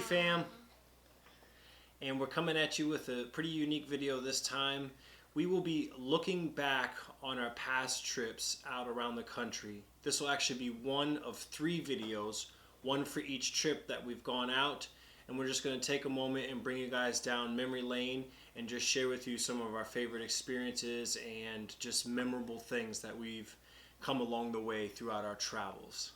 fam, and we're coming at you with a pretty unique video this time. We will be looking back on our past trips out around the country. This will actually be one of 3 videos, one for each trip that we've gone out, and we're just going to take a moment and bring you guys down memory lane and just share with you some of our favorite experiences and just memorable things that we've come along the way throughout our travels.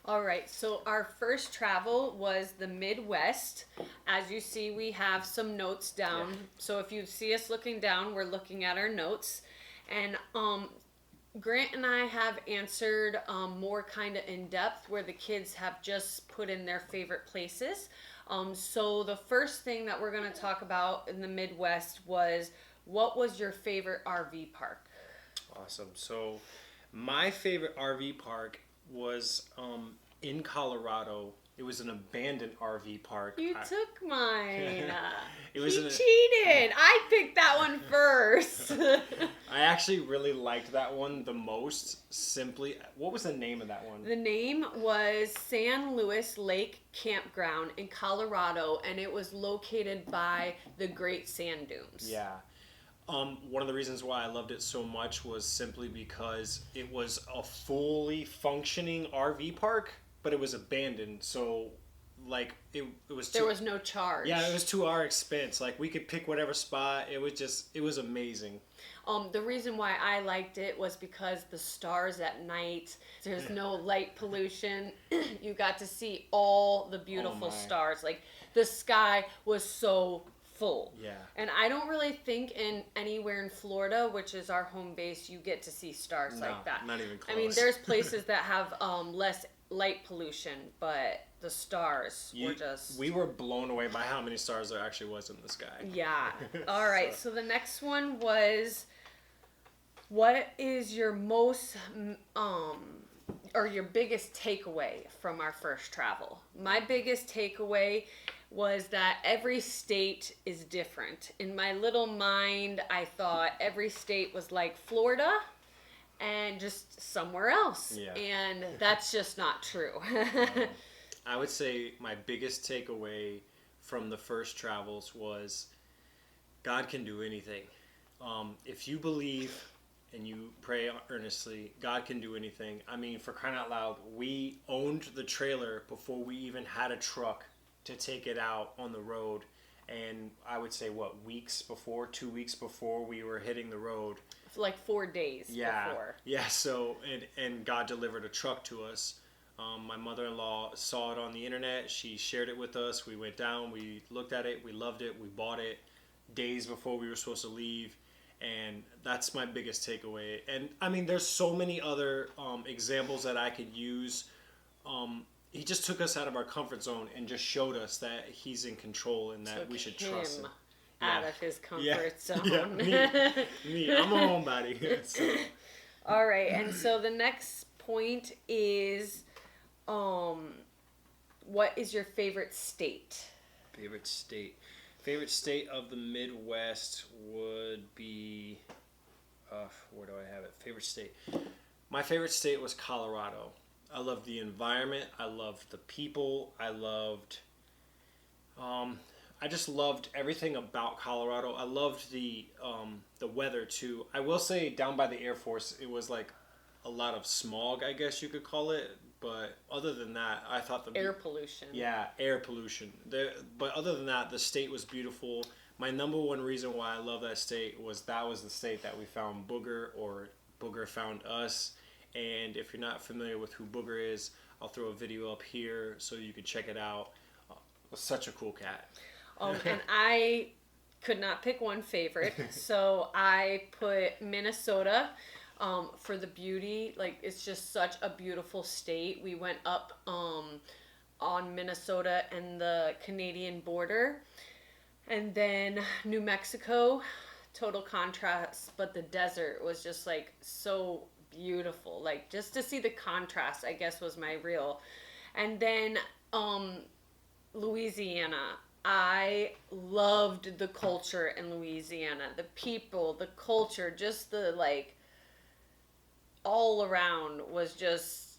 All right, so our first travel was the Midwest. As you see, we have some notes down. Yeah. So if you see us looking down, we're looking at our notes. And Grant and I have answered more kind of in depth where the kids have just put in their favorite places. So the first thing that we're going to talk about in the Midwest was, what was your favorite RV park? Awesome. So my favorite RV park was in Colorado. It was an abandoned RV park. You took mine. It was he cheated. I picked that one first. I actually really liked that one the most. Simply, what was the name of that one? The name was San Luis Lake Campground in Colorado, and it was located by the Great Sand Dunes. Yeah. One of the reasons why I loved it so much was simply because it was a fully functioning RV park, but it was abandoned. So, like, it was there was no charge. Yeah, it was to our expense. Like, we could pick whatever spot. It was amazing. The reason why I liked it was because the stars at night, there's no light pollution. You got to see all the beautiful stars. Like, the sky was so full. Yeah. And I don't really think anywhere in Florida, which is our home base, you get to see stars like that. Not even close. I mean, there's places that have less light pollution, but the stars were just... We were blown away by how many stars there actually was in the sky. Yeah. All right. So the next one was, what is your most or your biggest takeaway from our first travel? My biggest takeaway was that every state is different. In my little mind, I thought every state was like Florida and just somewhere else. Yeah. And that's just not true. I would say my biggest takeaway from the first travels was God can do anything. If you believe and you pray earnestly, God can do anything. I mean, for crying out loud, we owned the trailer before we even had a truck to take it out on the road. And I would say, 2 weeks before we were hitting the road. Like 4 days before. Yeah, so, and God delivered a truck to us. My mother-in-law saw it on the internet. She shared it with us. We went down, we looked at it, we loved it, we bought it days before we were supposed to leave. And that's my biggest takeaway. And I mean, there's so many other examples that I could use. He just took us out of our comfort zone and just showed us that he's in control and that we should trust him. Out of his comfort zone. Yeah, me. I'm a homebody. So. All right, and so the next point is, what is your favorite state? Favorite state of the Midwest would be, where do I have it? Favorite state. My favorite state was Colorado. I loved the environment. I loved the people. I just loved everything about Colorado. I loved the weather too. I will say down by the Air Force, it was like a lot of smog, I guess you could call it. But other than that, I thought air pollution. Yeah, air pollution. But other than that, the state was beautiful. My number one reason why I love that state was the state that we found Booger, or Booger found us. And if you're not familiar with who Booger is, I'll throw a video up here so you can check it out. Such a cool cat. And I could not pick one favorite, so I put Minnesota for the beauty. Like, it's just such a beautiful state. We went up on Minnesota and the Canadian border, and then New Mexico, total contrast, but the desert was just like so beautiful. Like, just to see the contrast, I guess, was my real. And then Louisiana. I loved the culture in Louisiana. The people, the culture, just the, like, all around was just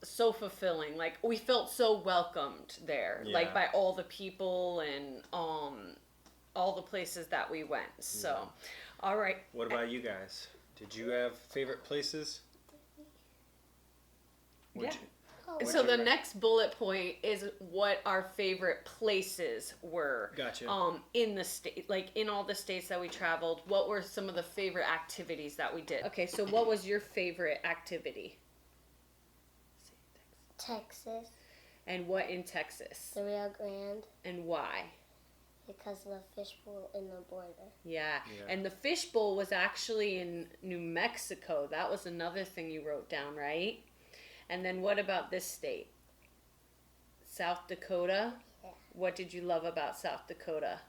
so fulfilling. Like we felt so welcomed there, Yeah. like by all the people and all the places that we went. So, all right. What about you guys? Did you have favorite places? What'd Yeah. you- So you the rank? next bullet point is what our favorite places were. Gotcha. In the state, like in all the states that we traveled, what were some of the favorite activities that we did? Okay, so what was your favorite activity? Texas, And what in Texas? the Rio Grande, And why? because of the fishbowl in the border. Yeah. Yeah. And the fishbowl was actually in New Mexico. That was another thing you wrote down, right? And then what about this state? South Dakota? Yeah. What did you love about South Dakota?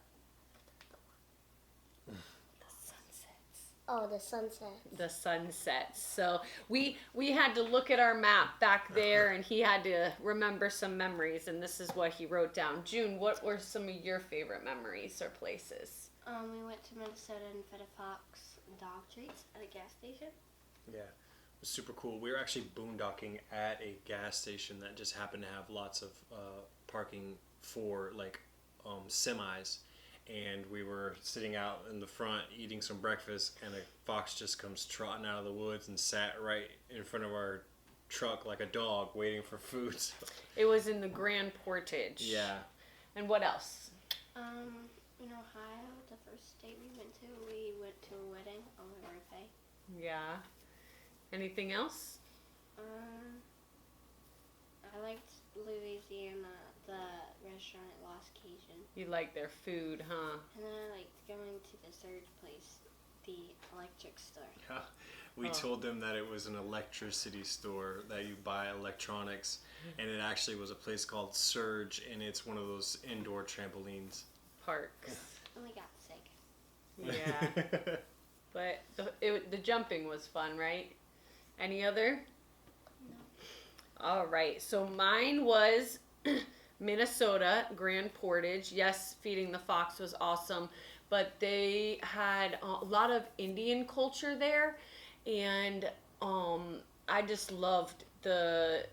Oh, the sunset. The sunsets. So we had to look at our map back there, and he had to remember some memories, and this is what he wrote down. June, what were some of your favorite memories or places? We went to Minnesota and fed a fox dog treats at a gas station. Yeah, it was super cool. We were actually boondocking at a gas station that just happened to have lots of parking for like semis, and we were sitting out in the front eating some breakfast, and a fox just comes trotting out of the woods and sat right in front of our truck like a dog waiting for food. So, It was in the Grand Portage. yeah. And what else? In Ohio, the first state we went to a wedding on my birthday. Yeah. Anything else? I liked Louisiana, the restaurant at Lost Cajun. You like their food, huh? And then I liked going to the third place, the electric store. We Oh. told them that it was an electricity store that you buy electronics, and it actually was a place called Surge, and it's one of those indoor trampolines. Parks. And we got sick. Yeah. But the jumping was fun, right? Any other? No. All right. So mine was Minnesota, Grand Portage. Yes, feeding the fox was awesome, but they had a lot of Indian culture there, and I just loved the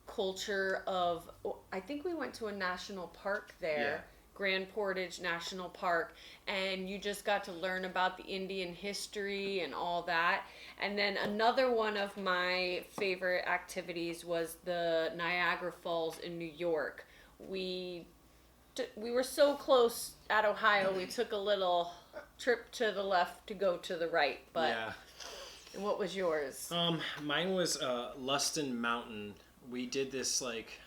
culture of. I think we went to a national park there. Yeah. Grand Portage National Park, and you just got to learn about the Indian history and all that. And then another one of my favorite activities was the Niagara Falls in New York. We were so close at Ohio, we took a little trip to the left to go to the right. But Yeah. And what was yours? Mine was Luston Mountain. We did this like.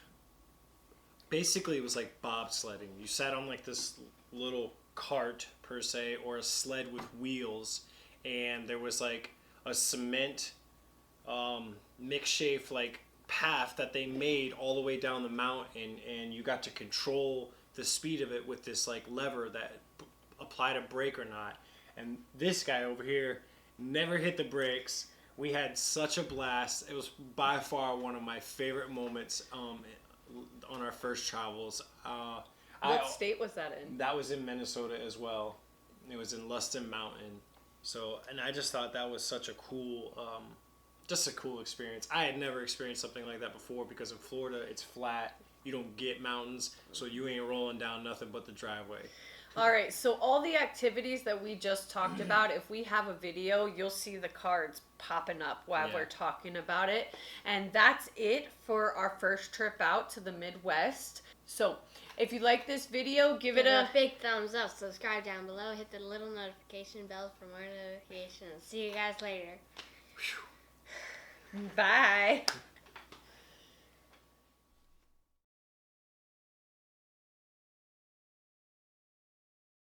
Basically, it was like bobsledding. You sat on like this little cart per se, or a sled with wheels, and there was like a cement makeshift like path that they made all the way down the mountain, and you got to control the speed of it with this like lever that applied a brake or not. And this guy over here never hit the brakes. We had such a blast. It was by far one of my favorite moments on our first travels. What state was that in? That was in Minnesota as well. It was in Luston Mountain. So, and I just thought that was such a cool, just a cool experience. I had never experienced something like that before, because in Florida it's flat. You don't get mountains, so you ain't rolling down nothing but the driveway. All right, so all the activities that we just talked about, if we have a video, you'll see the cards popping up while Yeah. we're talking about it. And that's it for our first trip out to the Midwest. So if you like this video, give it a... big thumbs up, subscribe down below, hit the little notification bell for more notifications. See you guys later. Bye.